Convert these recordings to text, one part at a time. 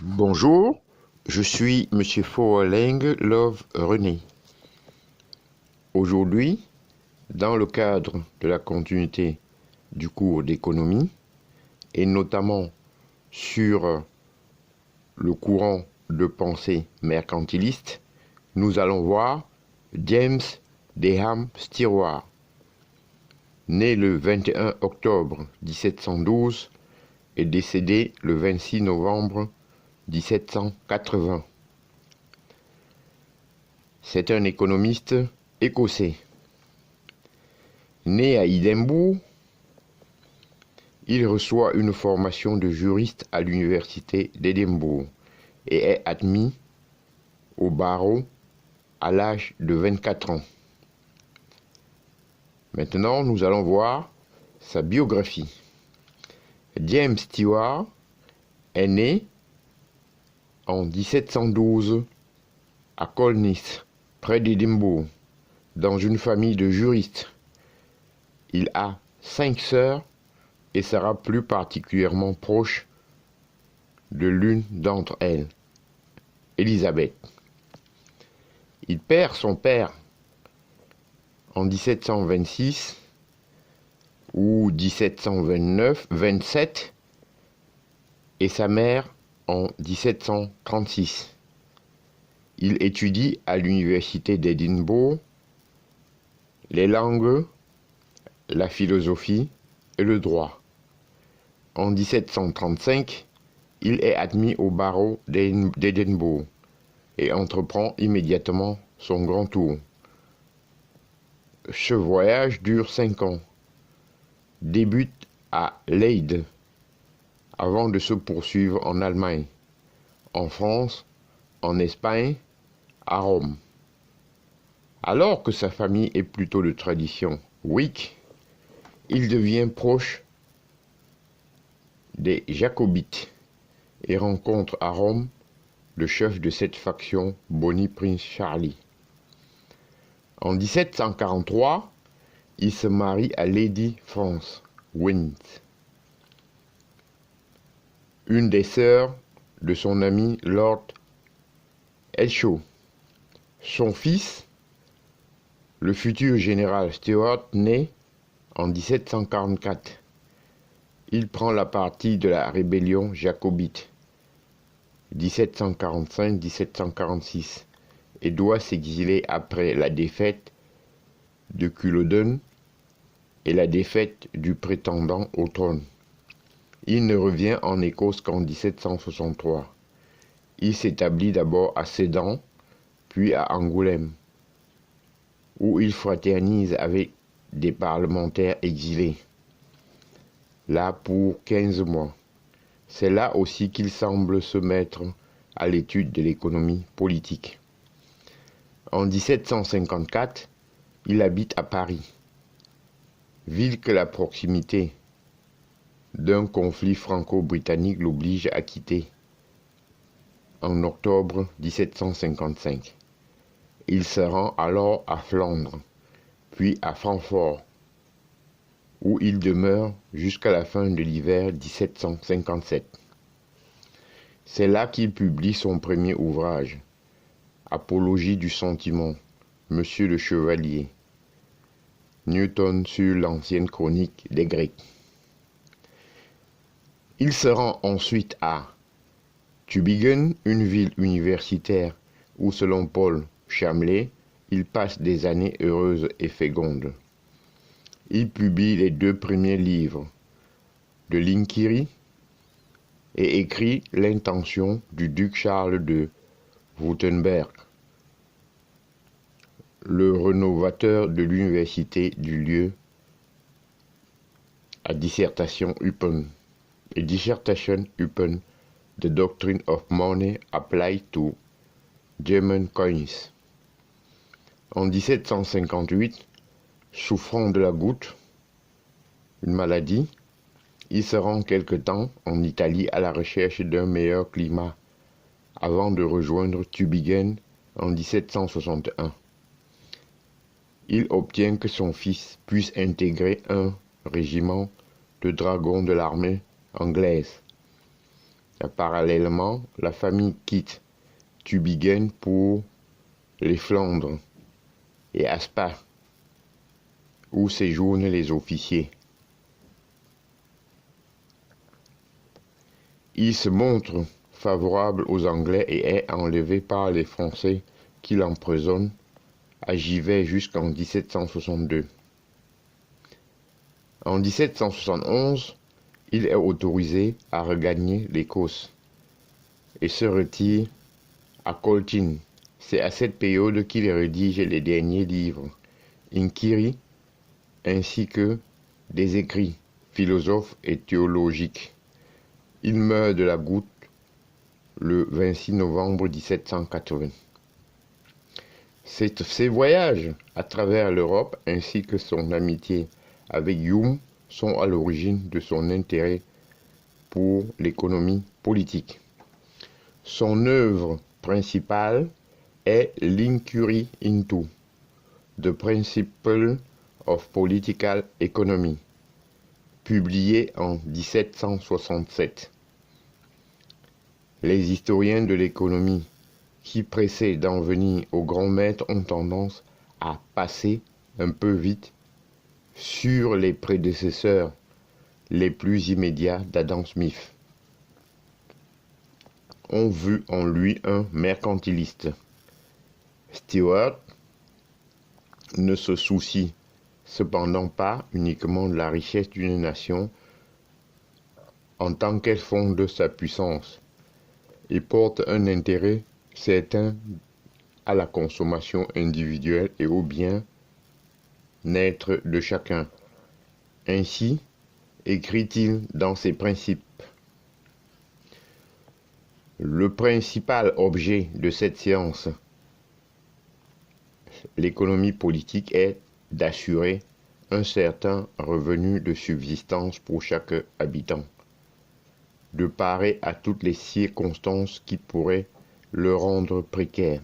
Bonjour, je suis Monsieur Foerling Love René. Aujourd'hui, dans le cadre de la continuité du cours d'économie, et notamment sur le courant de pensée mercantiliste, nous allons voir James Deham Stewart, né le 21 octobre 1712 et décédé le 26 novembre 1780. C'est un économiste écossais. Né à Édimbourg, il reçoit une formation de juriste à l'université d'Édimbourg et est admis au barreau à l'âge de 24 ans. Maintenant, nous allons voir sa biographie. James Stewart est né en 1712 à Colness, près d'Édimbourg, dans une famille de juristes. Il a 5 sœurs et sera plus particulièrement proche de l'une d'entre elles, Élisabeth. Il perd son père en 1726 ou 1727 et sa mère en 1736. Il étudie à l'université d'Édimbourg les langues, la philosophie et le droit. En 1735, il est admis au barreau d'Édimbourg et entreprend immédiatement son grand tour. Ce voyage dure 5 ans, débute à Leyde, avant de se poursuivre en Allemagne, en France, en Espagne, à Rome. Alors que sa famille est plutôt de tradition whig, il devient proche des Jacobites et rencontre à Rome le chef de cette faction, Bonnie Prince Charlie. En 1743, il se marie à Lady France Wynne, une des sœurs de son ami Lord Elshaw. Son fils, le futur général Stewart, naît en 1744. Il prend la partie de la rébellion jacobite 1745-1746 et doit s'exiler après la défaite de Culloden et la défaite du prétendant au trône. Il ne revient en Écosse qu'en 1763. Il s'établit d'abord à Sedan, puis à Angoulême, où il fraternise avec des parlementaires exilés, là pour 15 mois. C'est là aussi qu'il semble se mettre à l'étude de l'économie politique. En 1754, il habite à Paris, ville que la proximité d'un conflit franco-britannique l'oblige à quitter en octobre 1755. Il se rend alors à Flandre, puis à Francfort, où il demeure jusqu'à la fin de l'hiver 1757. C'est là qu'il publie son premier ouvrage, Apologie du sentiment, Monsieur le Chevalier, Newton sur l'ancienne chronique des Grecs. Il se rend ensuite à Tübingen, une ville universitaire où, selon Paul Chamley, il passe des années heureuses et fécondes. Il publie les 2 premiers livres de l'Inquirie et écrit l'intention du duc Charles de Wurtemberg, le rénovateur de l'université du lieu, à Dissertation Üben, The Doctrine of Money Applied to German Coins. En 1758, souffrant de la goutte, une maladie, il se rend quelque temps en Italie à la recherche d'un meilleur climat avant de rejoindre Tübingen en 1761. Il obtient que son fils puisse intégrer un régiment de dragons de l'armée anglaise. Parallèlement, la famille quitte Tübingen pour les Flandres et Spa, où séjournent les officiers. Il se montre favorable aux Anglais et est enlevé par les Français qui l'emprisonnent à Givet jusqu'en 1762. En 1771, il est autorisé à regagner l'Écosse et se retire à Coltine. C'est à cette période qu'il rédige les derniers livres, Inquiry, ainsi que des écrits philosophes et théologiques. Il meurt de la goutte le 26 novembre 1780. Ses voyages à travers l'Europe ainsi que son amitié avec Hume sont à l'origine de son intérêt pour l'économie politique. Son œuvre principale est l'Inquiry into the Principles of Political Economy, publié en 1767. Les historiens de l'économie qui pressaient d'en venir au grand maître ont tendance à passer un peu vite sur les prédécesseurs les plus immédiats d'Adam Smith. On vu en lui un mercantiliste. Stewart ne se soucie cependant pas uniquement de la richesse d'une nation en tant qu'elle fonde sa puissance et porte un intérêt certain à la consommation individuelle et au bien-être de chacun. Ainsi, écrit-il dans ses principes, le principal objet de cette science, l'économie politique, est d'assurer un certain revenu de subsistance pour chaque habitant, de parer à toutes les circonstances qui pourraient le rendre précaire,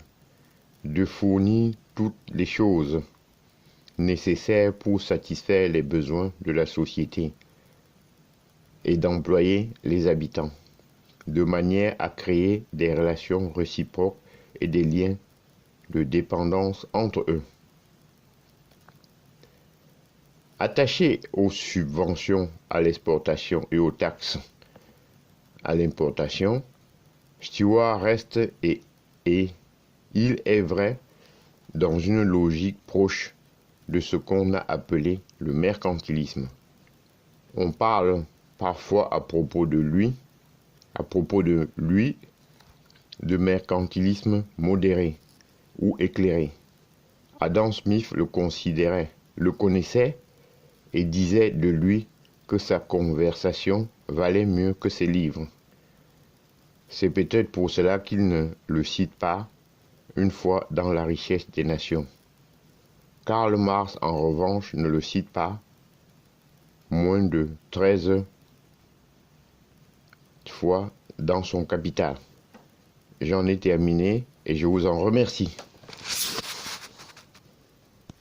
de fournir toutes les choses nécessaires pour satisfaire les besoins de la société et d'employer les habitants, de manière à créer des relations réciproques et des liens de dépendance entre eux. Attaché aux subventions à l'exportation et aux taxes à l'importation, Stewart reste et il est vrai dans une logique proche de ce qu'on a appelé le mercantilisme. On parle parfois à propos de lui, de mercantilisme modéré ou éclairé. Adam Smith le connaissait et disait de lui que sa conversation valait mieux que ses livres. C'est peut-être pour cela qu'il ne le cite pas une fois dans La richesse des nations. Karl Marx, en revanche, ne le cite pas moins de 13 fois dans son Capital. J'en ai terminé et je vous en remercie.